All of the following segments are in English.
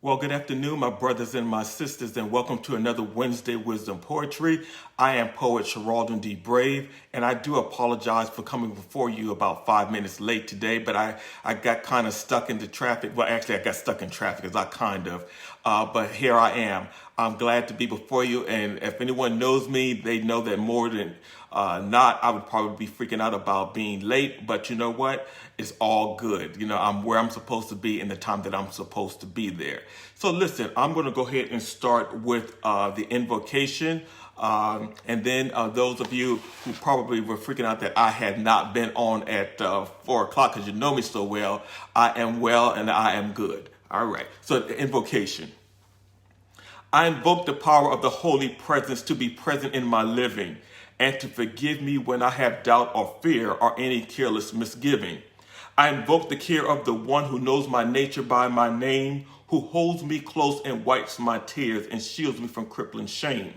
Well, good afternoon, my brothers and my sisters, and welcome to another Wednesday Wisdom Poetry. I am poet Sharaledon D. Brave, and I do apologize for coming before you about 5 minutes late today, but I got kind of stuck into traffic. Well, actually, I got stuck in traffic, as I kind of, but here I am. I'm glad to be before you, and if anyone knows me, they know that more than not, I would probably be freaking out about being late, but you know what? It's all good. You know, I'm where I'm supposed to be in the time that I'm supposed to be there. So listen, I'm going to go ahead and start with the invocation. And then those of you who probably were freaking out that I had not been on at 4 o'clock because you know me so well, I am well and I am good. All right. So the invocation. I invoke the power of the Holy Presence to be present in my living and to forgive me when I have doubt or fear or any careless misgiving. I invoke the care of the one who knows my nature by my name, who holds me close and wipes my tears and shields me from crippling shame.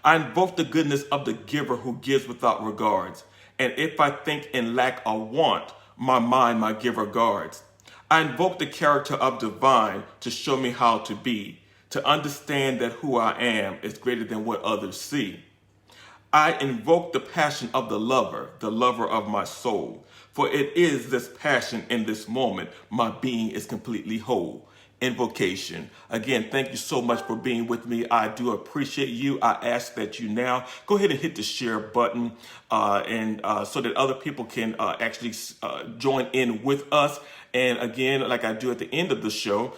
I invoke the goodness of the giver who gives without regards. And if I think in lack or want, my mind my giver guards. I invoke the character of divine to show me how to be, to understand that who I am is greater than what others see. I invoke the passion of the lover of my soul. For it is this passion in this moment, my being is completely whole. Invocation. Again, thank you so much for being with me. I do appreciate you. I ask that you now go ahead and hit the share button and so that other people can actually join in with us. And again, like I do at the end of the show,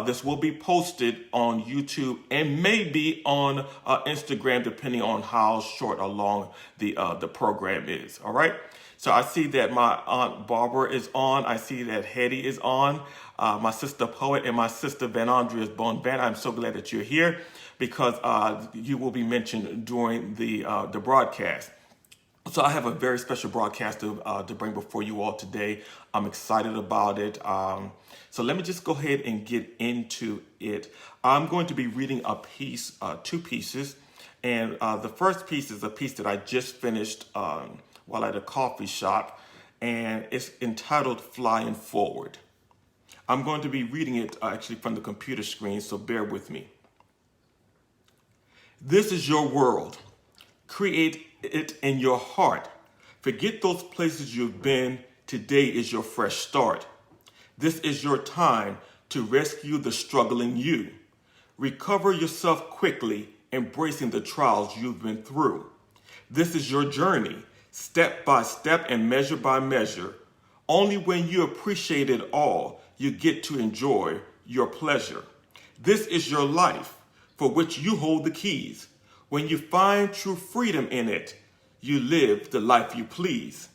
this will be posted on YouTube and maybe on Instagram, depending on how short or long the program is. All right. So I see that my Aunt Barbara is on. I see that Hetty is on. My sister Poet and my sister Van Andreas Bon Van. I'm so glad that you're here because you will be mentioned during the broadcast. So I have a very special broadcast to bring before you all today. I'm excited about it. So let me just go ahead and get into it. I'm going to be reading a piece, two pieces. And the first piece is a piece that I just finished while at a coffee shop. And it's entitled Flying Forward. I'm going to be reading it actually from the computer screen, so bear with me. This is your world. Create it in your heart. Forget those places you've been. Today is your fresh start. This is your time to rescue the struggling you. Recover yourself quickly, embracing the trials you've been through. This is your journey, step by step and measure by measure. Only when you appreciate it all, you get to enjoy your pleasure. This is your life, for which you hold the keys. When you find true freedom in it, you live the life you please.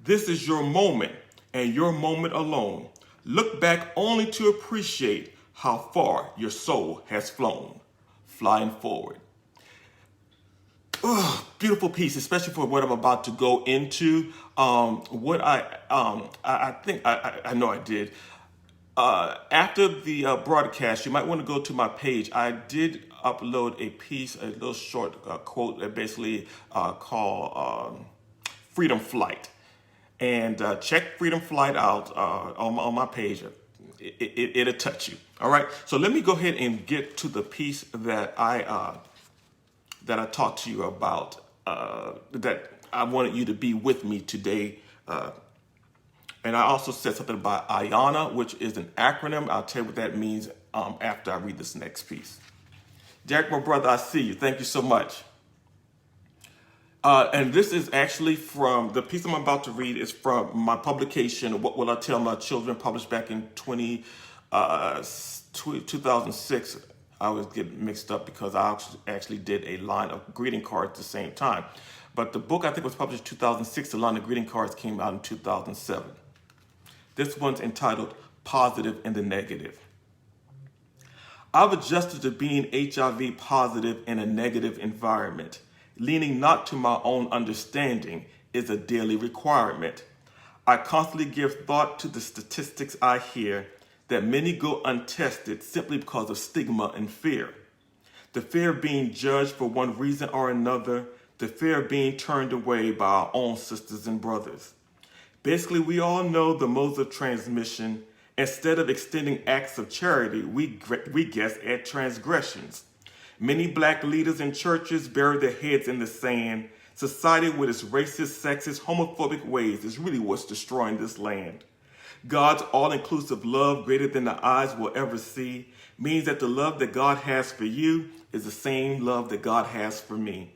This is your moment, and your moment alone. Look back only to appreciate how far your soul has flown. Flying forward. Beautiful piece, especially for what I'm about to go into. What I think I know I did. After the broadcast, you might want to go to my page. I did upload a piece, a little short quote that basically called Freedom Flight. And check Freedom Flight out on my page. It'll touch you. All right. So let me go ahead and get to the piece that I talked to you about. That I wanted you to be with me today. And I also said something about IANA, which is an acronym. I'll tell you what that means after I read this next piece. Jack, my brother, I see you. Thank you so much. And this is actually from, the piece I'm about to read is from my publication, What Will I Tell My Children, published back in 2006. I always get mixed up because I actually did a line of greeting cards at the same time. But the book, I think, was published in 2006. The line of greeting cards came out in 2007. This one's entitled Positive and the Negative. I've adjusted to being HIV positive in a negative environment. Leaning not to my own understanding is a daily requirement. I constantly give thought to the statistics I hear that many go untested simply because of stigma and fear. The fear of being judged for one reason or another, the fear of being turned away by our own sisters and brothers. Basically, we all know the modes of transmission, Instead of extending acts of charity, we guess at transgressions. Many black leaders in churches bury their heads in the sand. Society with its racist, sexist, homophobic ways is really what's destroying this land. God's all-inclusive love, greater than the eyes will ever see, means that the love that God has for you is the same love that God has for me.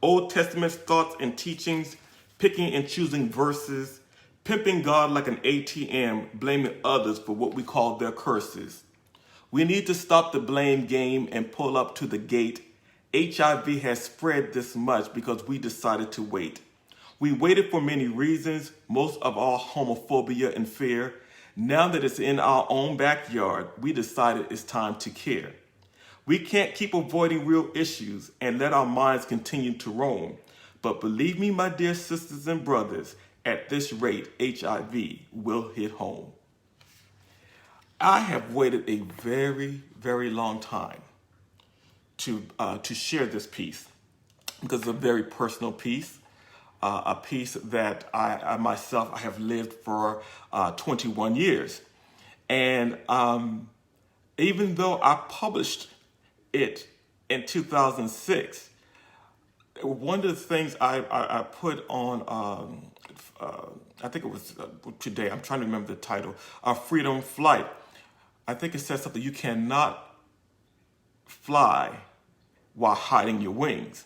Old Testament thoughts and teachings, picking and choosing verses, pimping God like an ATM, blaming others for what we call their curses. We need to stop the blame game and pull up to the gate. HIV has spread this much because we decided to wait. We waited for many reasons, most of all homophobia and fear. Now that it's in our own backyard, we decided it's time to care. We can't keep avoiding real issues and let our minds continue to roam. But believe me, my dear sisters and brothers, at this rate, HIV will hit home. I have waited a very, very long time to share this piece because it's a very personal piece, a piece that I myself have lived for 21 years. And even though I published it in 2006, one of the things I put on, I think it was today, I'm trying to remember the title, Freedom Flight. I think it says something, you cannot fly while hiding your wings.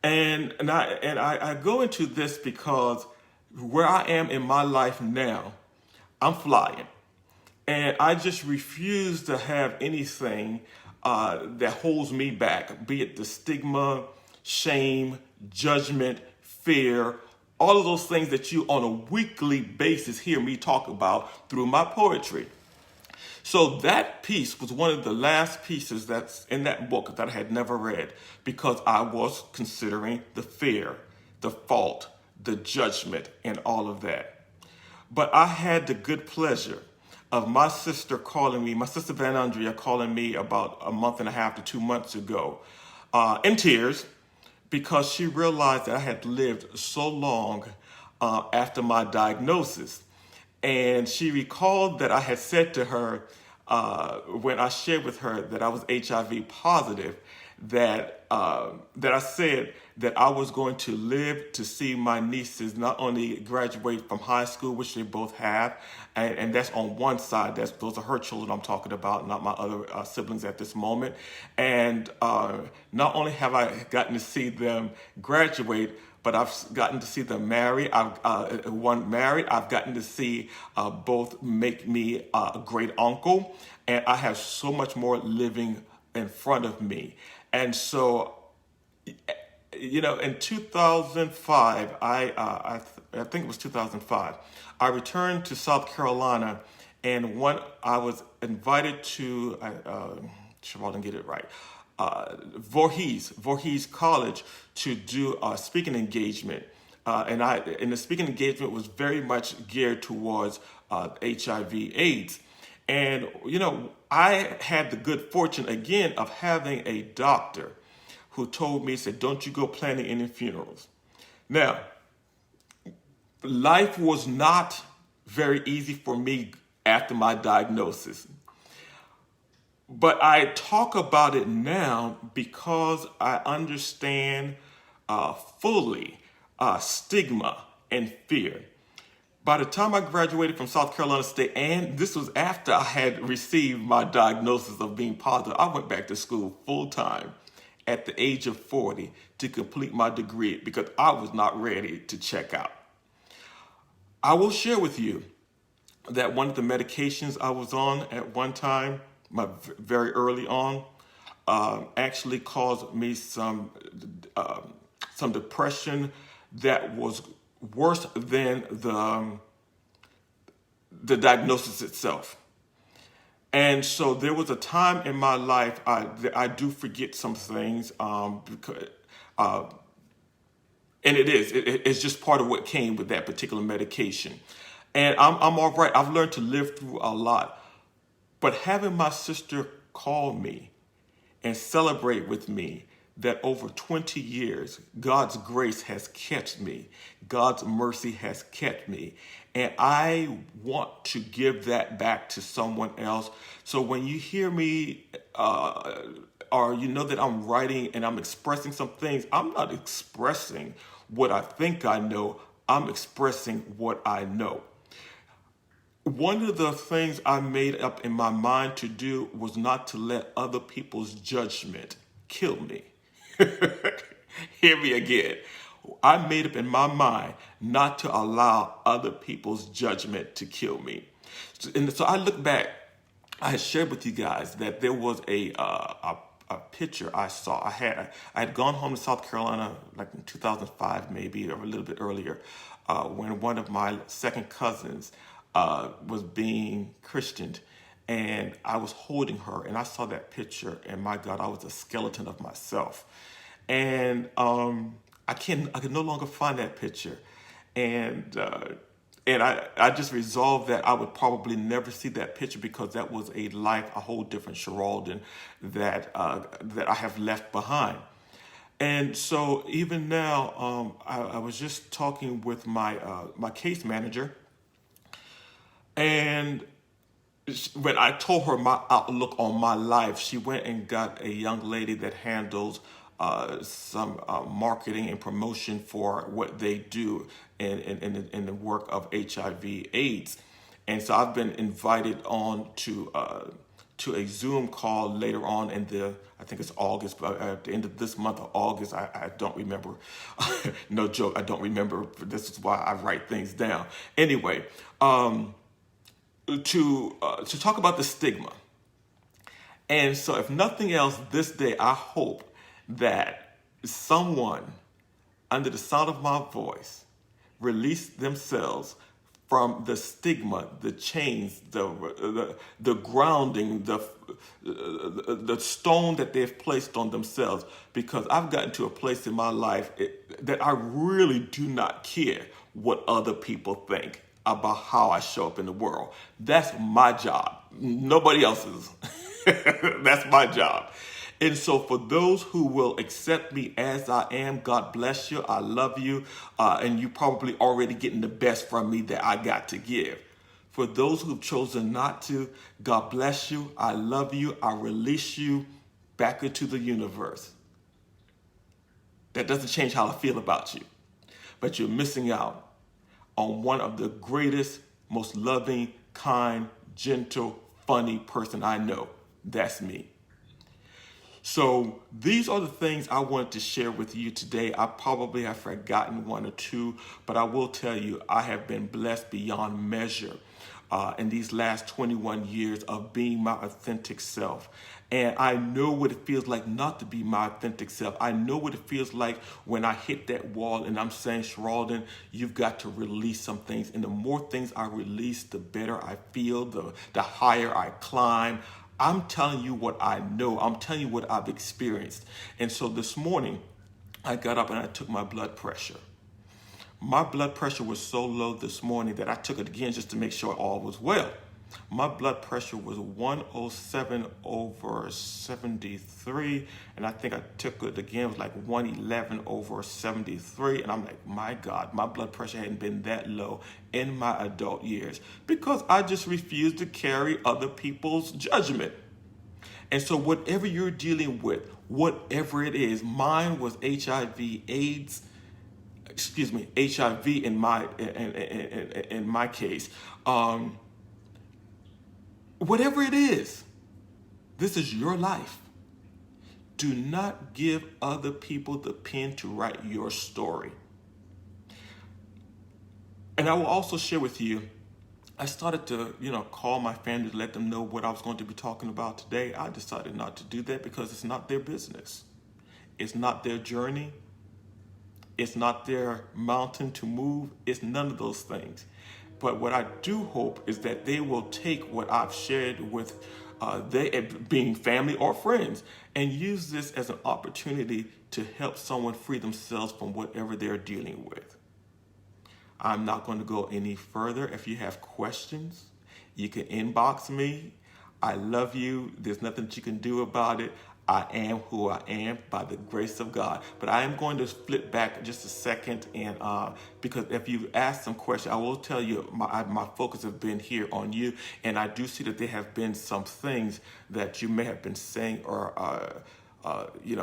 And I go into this because where I am in my life now, I'm flying. And I just refuse to have anything that holds me back, be it the stigma, shame, judgment, fear, all of those things that you on a weekly basis hear me talk about through my poetry. So that piece was one of the last pieces that's in that book that I had never read because I was considering the fear, the fault, the judgment, and all of that. But I had the good pleasure of my sister calling me, my sister Van Andrea calling me about a month and a half to 2 months ago in tears because she realized that I had lived so long after my diagnosis. And she recalled that I had said to her when I shared with her that I was HIV positive, that I said that I was going to live to see my nieces not only graduate from high school, which they both have, and that's on one side, those are her children I'm talking about, not my other siblings at this moment. And not only have I gotten to see them graduate, but I've gotten to see them marry. One married. I've gotten to see both make me a great uncle, and I have so much more living in front of me. And so, you know, in 2005, I think it was 2005, I returned to South Carolina, and I was invited to, Sharaledon, get it right, Voorhees College to do a speaking engagement. And the speaking engagement was very much geared towards HIV/AIDS. And, you know, I had the good fortune, again, of having a doctor who told me, said, don't you go planning any funerals. Now, life was not very easy for me after my diagnosis. But I talk about it now because I understand fully stigma and fear. By the time I graduated from South Carolina State, and this was after I had received my diagnosis of being positive, I went back to school full time at the age of 40 to complete my degree because I was not ready to check out. I will share with you that one of the medications I was on at one time, very early on, actually caused me some depression that was worse than the diagnosis itself. And so there was a time in my life I do forget some things because and it's just part of what came with that particular medication. And I'm all right. I've learned to live through a lot. But having my sister call me and celebrate with me that over 20 years, God's grace has kept me. God's mercy has kept me. And I want to give that back to someone else. So when you hear me, or you know that I'm writing and I'm expressing some things, I'm not expressing what I think I know. I'm expressing what I know. One of the things I made up in my mind to do was not to let other people's judgment kill me. Hear me again. I made up in my mind not to allow other people's judgment to kill me. And so I look back, I had shared with you guys that there was a picture I saw. I had gone home to South Carolina like in 2005 maybe, or a little bit earlier, when one of my second cousins was being Christianed, and I was holding her, and I saw that picture, and my God, I was a skeleton of myself, and I can no longer find that picture, and I just resolved that I would probably never see that picture, because that was a whole different Sharaledon that I have left behind. And so even now, I was just talking with my case manager, and when I told her my outlook on my life, she went and got a young lady that handles some marketing and promotion for what they do in the work of HIV/AIDS. And so I've been invited on to a Zoom call later on I think it's August, but at the end of this month of August, I don't remember. No joke, I don't remember. This is why I write things down. Anyway, to talk about the stigma. And so if nothing else, this day, I hope that someone under the sound of my voice release themselves from the stigma, the chains, the grounding, the stone that they've placed on themselves. Because I've gotten to a place in my life that I really do not care what other people think about how I show up in the world. That's my job. Nobody else's. That's my job. And so for those who will accept me as I am, God bless you. I love you. And you probably already getting the best from me that I got to give. For those who've chosen not to, God bless you. I love you. I release you back into the universe. That doesn't change how I feel about you. But you're missing out on one of the greatest, most loving, kind, gentle, funny person I know. That's me. So these are the things I wanted to share with you today. I probably have forgotten one or two, but I will tell you, I have been blessed beyond measure in these last 21 years of being my authentic self. And I know what it feels like not to be my authentic self. I know what it feels like when I hit that wall and I'm saying, Sharaledon, you've got to release some things. And the more things I release, the better I feel, the higher I climb. I'm telling you what I know. I'm telling you what I've experienced. And so this morning, I got up and I took my blood pressure. My blood pressure was so low this morning that I took it again just to make sure all was well. My blood pressure was 107/73, and I think I took it again, it was like 111/73, and I'm like, my God, my blood pressure hadn't been that low in my adult years, because I just refused to carry other people's judgment. And so whatever you're dealing with, whatever it is, mine was HIV/AIDS, HIV in my case. Whatever it is, this is your life. Do not give other people the pen to write your story. And I will also share with you, I started to, call my family to let them know what I was going to be talking about today. I decided not to do that because it's not their business. It's not their journey. It's not their mountain to move. It's none of those things. But what I do hope is that they will take what I've shared with they being family or friends and use this as an opportunity to help someone free themselves from whatever they're dealing with. I'm not going to go any further. If you have questions, you can inbox me. I love you. There's nothing that you can do about it. I am who I am by the grace of God. But I am going to flip back just a second, and because if you ask some questions, I will tell you my focus has been here on you, and I do see that there have been some things that you may have been saying or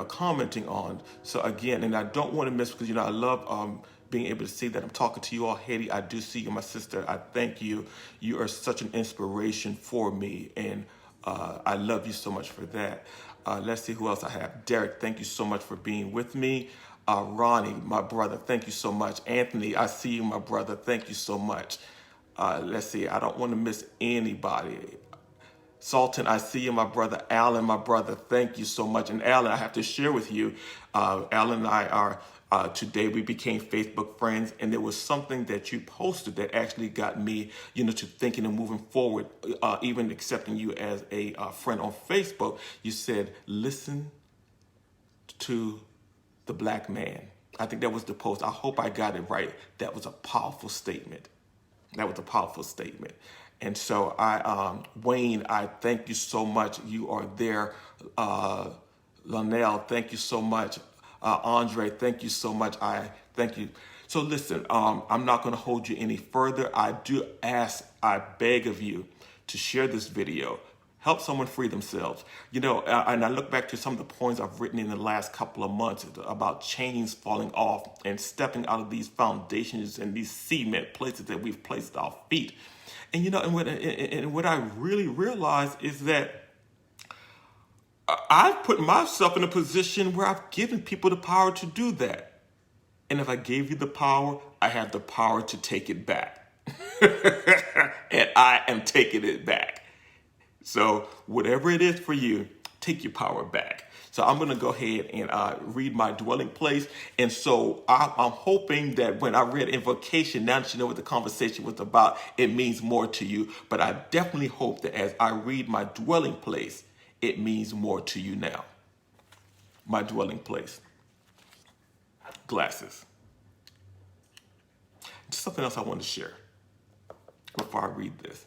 commenting on. So again, and I don't want to miss, because I love being able to see that I'm talking to you all. Haiti, I do see you, my sister. I thank you. You are such an inspiration for me, and I love you so much for that. Let's see who else I have. Derek, thank you so much for being with me. Ronnie, my brother, thank you so much. Anthony, I see you, my brother. Thank you so much. Let's see. I don't want to miss anybody. Sultan, I see you, my brother. Alan, my brother, thank you so much. And Alan, I have to share with you, Alan and I are, today we became Facebook friends, and there was something that you posted that actually got me, to thinking and moving forward, even accepting you as a friend on Facebook. You said, listen to the black man. I think that was the post. I hope I got it right. That was a powerful statement. That was a powerful statement. And so Wayne, I thank you so much. You are there. Lonell, thank you so much. Andre, thank you so much. I thank you. So listen, I'm not going to hold you any further. I beg of you to share this video. Help someone free themselves. And I look back to some of the points I've written in the last couple of months about chains falling off and stepping out of these foundations and these cement places that we've placed our feet. And what I really realize is that I've put myself in a position where I've given people the power to do that. And if I gave you the power, I have the power to take it back. And I am taking it back. So whatever it is for you, take your power back. So I'm going to go ahead and read my dwelling place. And so I'm hoping that when I read invocation, now that you know what the conversation was about, it means more to you. But I definitely hope that as I read my dwelling place, it means more to you now. My dwelling place. Glasses. Just something else I want to share before I read this.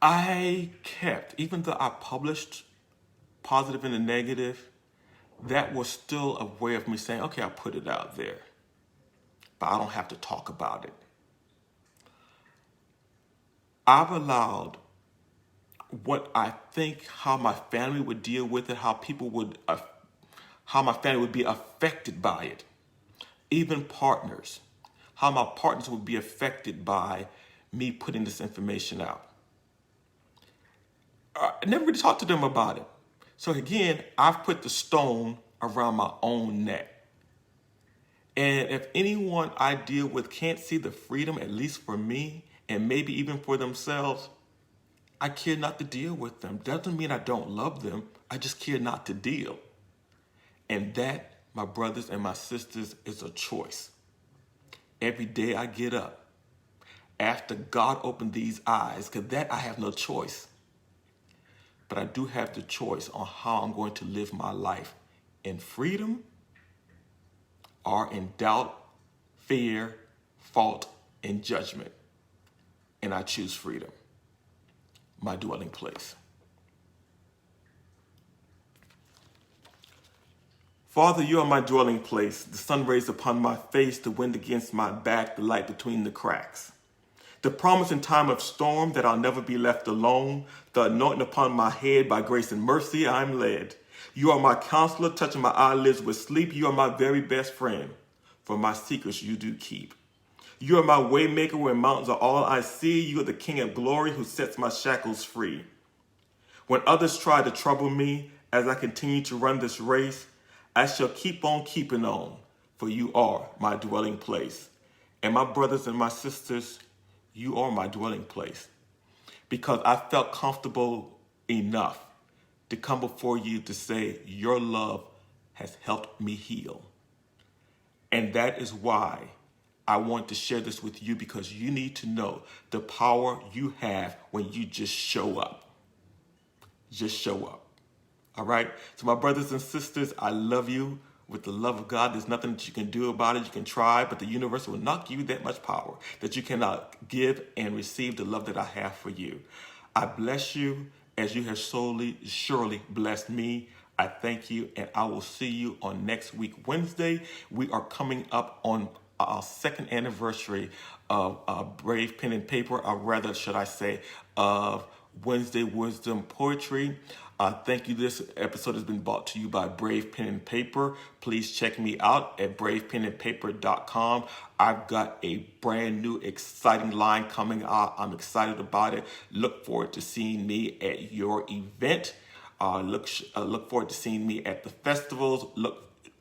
I kept, even though I published positive and the negative, that was still a way of me saying, okay, I put it out there, but I don't have to talk about it. I've allowed what I think, how my family would deal with it, how my family would be affected by it, even partners, how my partners would be affected by me putting this information out. I never really talked to them about it. So again, I've put the stone around my own neck. And if anyone I deal with can't see the freedom, at least for me, and maybe even for themselves, I care not to deal with them. Doesn't mean I don't love them. I just care not to deal. And that, my brothers and my sisters, is a choice. Every day I get up, after God opened these eyes, because that I have no choice. But I do have the choice on how I'm going to live my life, in freedom or in doubt, fear, fault, and judgment. And I choose freedom, my dwelling place. Father, you are my dwelling place, the sun rays upon my face, the wind against my back, the light between the cracks. The promise in time of storm that I'll never be left alone, the anointing upon my head, by grace and mercy I'm led. You are my counselor, touching my eyelids with sleep. You are my very best friend, for my secrets you do keep. You are my way maker when mountains are all I see. You are the King of glory who sets my shackles free. When others try to trouble me, as I continue to run this race, I shall keep on keeping on, for you are my dwelling place. And my brothers and my sisters, you are my dwelling place, because I felt comfortable enough to come before you to say your love has helped me heal. And that is why I want to share this with you, because you need to know the power you have when you just show up. Just show up. All right? So my brothers and sisters, I love you with the love of God. There's nothing that you can do about it. You can try, but the universe will not give you that much power that you cannot give and receive the love that I have for you. I bless you, as you have surely blessed me. I thank you, and I will see you on next week, Wednesday. We are coming up on our second anniversary of Brave Pen and Paper, or rather, should I say, of Wednesday Wisdom Poetry. Thank you. This episode has been brought to you by Brave Pen and Paper. Please check me out at bravepenandpaper.com. I've got a brand new exciting line coming out. I'm excited about it. Look forward to seeing me at your event. Look forward to seeing me at the festivals.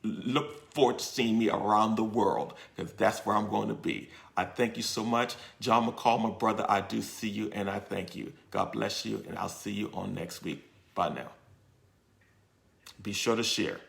Look forward to seeing me around the world, because that's where I'm going to be. I thank you so much. John McCall, my brother, I do see you, and I thank you. God bless you, and I'll see you on next week. Bye now. Be sure to share.